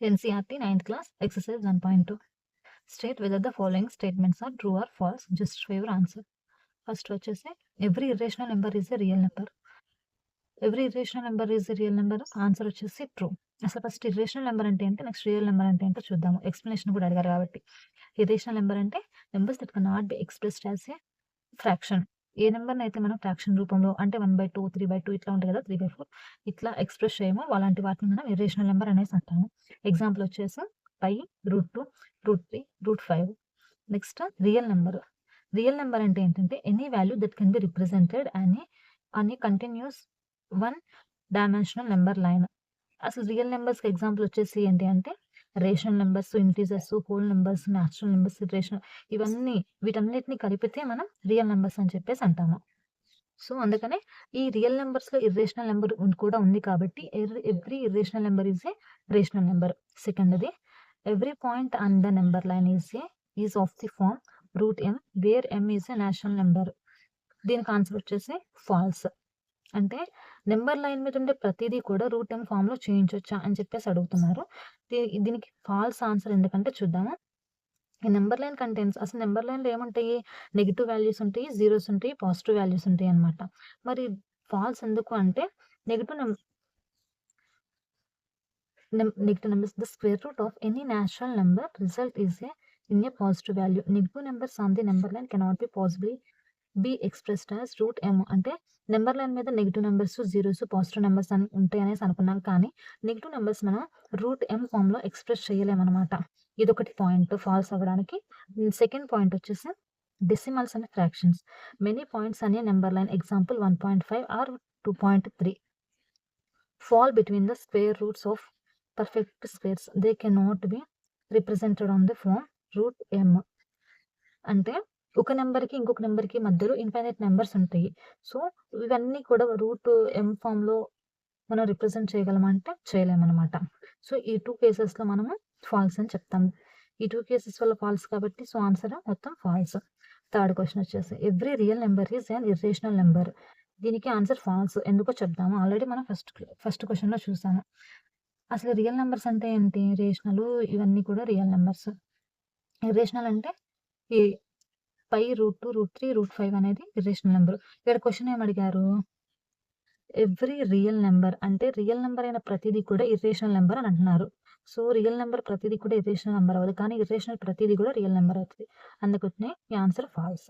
NCERT 9th class exercise 1.2. State whether the following statements are true or false. Justify your answer. First వచ్చేసి every irrational number is a real number. Every irrational number is a real number. Answer వచ్చేసి true. అసలు first irrational number అంటే ఏంటి, next real number అంటే ఏంటో చూద్దాము. Explanation కూడా అడిగారు కాబట్టి. ఇర్రేషనల్ నెంబర్ అంటే numbers that can not be expressed as a fraction. ఏ నెంబర్ని అయితే మనం ఫ్రాక్షన్ రూపంలో అంటే 1/2 3/2 ఇట్లా ఉంటుంది కదా, 3/4 ఇట్లా ఎక్స్ప్రెస్ చేయమో అలాంటి వాటిని మనం ఇర్రేషనల్ నెంబర్ అనేసి అంటాము. ఎగ్జాంపుల్ వచ్చేసి పై, √2, √3, √5. Next real number. Real number అంటే ఏంటంటే any value that can be represented అని కంటిన్యూస్ 1 డైమెన్షనల్ నెంబర్ లైన్. అసలు రియల్ నెంబర్స్కి ఎగ్జాంపుల్ వచ్చేసి ఏంటి అంటే rational numbers, integers, whole numbers, natural numbers, irrational, ఇవన్నీ వీటన్నిటిని కలిపితే మనం రియల్ నెంబర్స్ అని చెప్పేసి అంటాము. సో అందుకనే ఈ రియల్ నెంబర్స్లో ఇర్రేషనల్ నెంబర్ కూడా ఉంది కాబట్టి every irrational number is a rational number. సెకండ్ది, every point on the number line is of the form √m where m is a national number. దీనికి ఆన్సర్ వచ్చేసి ఫాల్స్. అంటే నెంబర్ లైన్ మీద ఉండే ప్రతిదీ కూడా √m ఫామ్లో చేయించవచ్చా అని చెప్పేసి అడుగుతున్నారు. దీనికి ఫాల్స్ ఆన్సర్ ఎందుకంటే చూద్దాము. ఈ నెంబర్ లైన్ కంటెంట్స్, అసలు నెంబర్ లైన్లో ఏముంటాయి, నెగిటివ్ వాల్యూస్ ఉంటాయి, జీరోస్ ఉంటాయి, పాజిటివ్ వాల్యూస్ ఉంటాయి అనమాట. మరి ఫాల్స్ ఎందుకు అంటే negative numbers, the square root of any natural number result is in a positive value. Negative numbers on the number line cannot be possibly be expressed as √m. అంటే number line మీద negative numbers, zeros, positive numbers అని ఉంటాయి అనేసి అనుకున్నాం. కానీ negative numbers మనం √m ఫామ్లో express చేయలేమన్నమాట. ఇదొకటి పాయింట్ ఫాల్స్ అవ్వడానికి. సెకండ్ పాయింట్ వచ్చేసి decimals and fractions. Many points అనే number line example 1.5 or 2.3 fall between the square roots of perfect squares. They cannot be represented on the form √m. అంటే ఒక నెంబర్కి ఇంకొక నెంబర్కి మధ్యలో ఇన్ఫైనైట్ నెంబర్స్ ఉంటాయి. సో ఇవన్నీ కూడా √m ఫామ్లో మనం రిప్రజెంట్ చేయగలమంటే చేయలేమన్నమాట. సో ఈ 2 కేసెస్లో మనము ఫాల్స్ అని చెప్తాం. ఈ 2 కేసెస్ వల్ల ఫాల్స్ కాబట్టి సో ఆన్సర్ మొత్తం ఫాల్స్. థర్డ్ క్వశ్చన్ వచ్చేసి every real number is an irrational number. దీనికి ఆన్సర్ ఫాల్స్. ఎందుకో చెప్దాము. ఆల్రెడీ మనం ఫస్ట్ క్వశ్చన్లో చూసాము. అసలు రియల్ నెంబర్స్ అంటే ఏంటి, రేషనల్ ఇవన్నీ కూడా రియల్ నెంబర్స్. ఇర్రేషనల్ అంటే ఈ పై, √2, √3, √5 అనేది ఇర్రేషనల్ నెంబర్. ఇక్కడ క్వశ్చన్ ఏం అడిగారు, ఎవ్రీ రియల్ నెంబర్ అంటే రియల్ నెంబర్ అయిన ప్రతిదీ కూడా ఇర్రేషనల్ నెంబర్ అని అంటున్నారు. సో రియల్ నెంబర్ ప్రతిదీ కూడా ఇర్రేషనల్ నెంబర్ అవ్వదు, కానీ ఇర్రేషనల్ ప్రతిదీ కూడా రియల్ నెంబర్ అవుతుంది. అందుకనే ఈ answer false.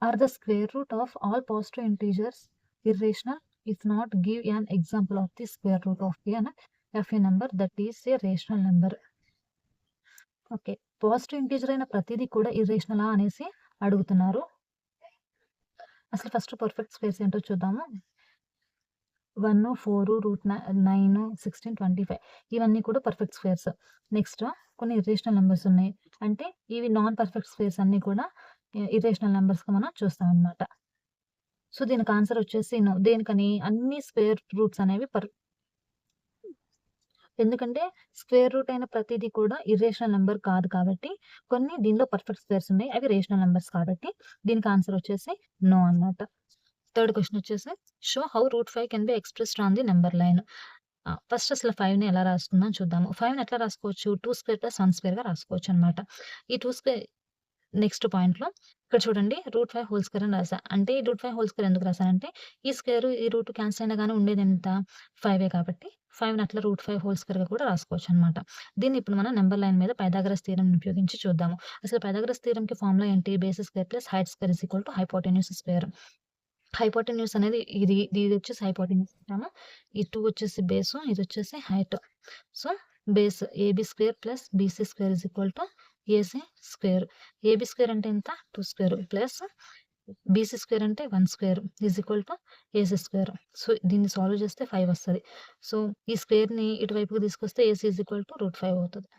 Are the square root of all positive integers irrational? If not, give an example of the square root of a number that is a rational number. Okay, positive integer అయిన ప్రతిదీ కూడా ఇర్రేషనలా అనేసి అడుగుతున్నారు. అసలు first perfect squares ఏంటో చూద్దాము. 1, 4, √9, 16, 25 ఇవన్నీ కూడా పర్ఫెక్ట్ స్క్వేర్స్. నెక్స్ట్ కొన్ని ఇర్రేషనల్ నెంబర్స్ ఉన్నాయి. అంటే ఇవి నాన్ పర్ఫెక్ట్ స్క్వేర్స్ అన్నీ కూడా ఇర్రేషనల్ నెంబర్స్గా మనం చూస్తాం అన్నమాట. సో దీనికి ఆన్సర్ వచ్చేసి నో. దేనికని, అన్ని స్క్వేర్ రూట్స్ అనేవి ఎందుకంటే స్క్వేర్ రూట్ అయిన ప్రతిదీ కూడా ఇర్రేషనల్ నెంబర్ కాదు కాబట్టి కొన్ని దీనిలో పర్ఫెక్ట్ స్క్వేర్స్ ఉన్నాయి, అవి రేషనల్ నెంబర్స్ కాబట్టి దీనికి ఆన్సర్ వచ్చేసి నో అన్నమాట. థర్డ్ క్వశ్చన్ వచ్చేసి show how √5 can be expressed on the number line. First అసలు 5ని ఎలా రాసుకుందాం చూద్దాము. 5ని ఎట్లా రాసుకోవచ్చు, 2² + 1² రాసుకోవచ్చు అనమాట. ఈ 2² నెక్స్ట్ పాయింట్లో ఇక్కడ చూడండి, √5 హోల్ స్క్వేర్ అని రాసా. అంటే ఈ √5 హోల్ స్క్వేర్ ఎందుకు రాసానంటే ఈ స్క్వేర్ ఈ రూట్ క్యాన్సిల్ అయినా కానీ ఉండేది ఎంత, 5 కాబట్టి 5ని అట్లా √5 హోల్ స్క్వేర్గా కూడా రాసుకోవచ్చు అనమాట. దీన్ని ఇప్పుడు మనం నెంబర్ లైన్ మీద పైథాగరస్ థియరం ఉపయోగించి చూద్దాము. అసలు పైథాగరస్ థియరంకి ఫార్ములా ఏంటి, base square plus height square is equal to hypotenuse square. Hypotenuse అనేది ఇది వచ్చేసి హైపోటెన్యూస్ అంటాము. ఈ 2 వచ్చేసి బేసు, ఇది వచ్చేసి height. So base AB² plus BC² is equal to AC square. AB² అంటే ఎంత, 2² ప్లస్ BC² అంటే 1² is equal to AC². So దీన్ని సాల్వ్ చేస్తే 5 వస్తుంది. సో ఈ స్క్వేర్ని ఇటువైపుకి తీసుకొస్తే AC ఈజ్ ఈక్వల్ టు √5 అవుతుంది.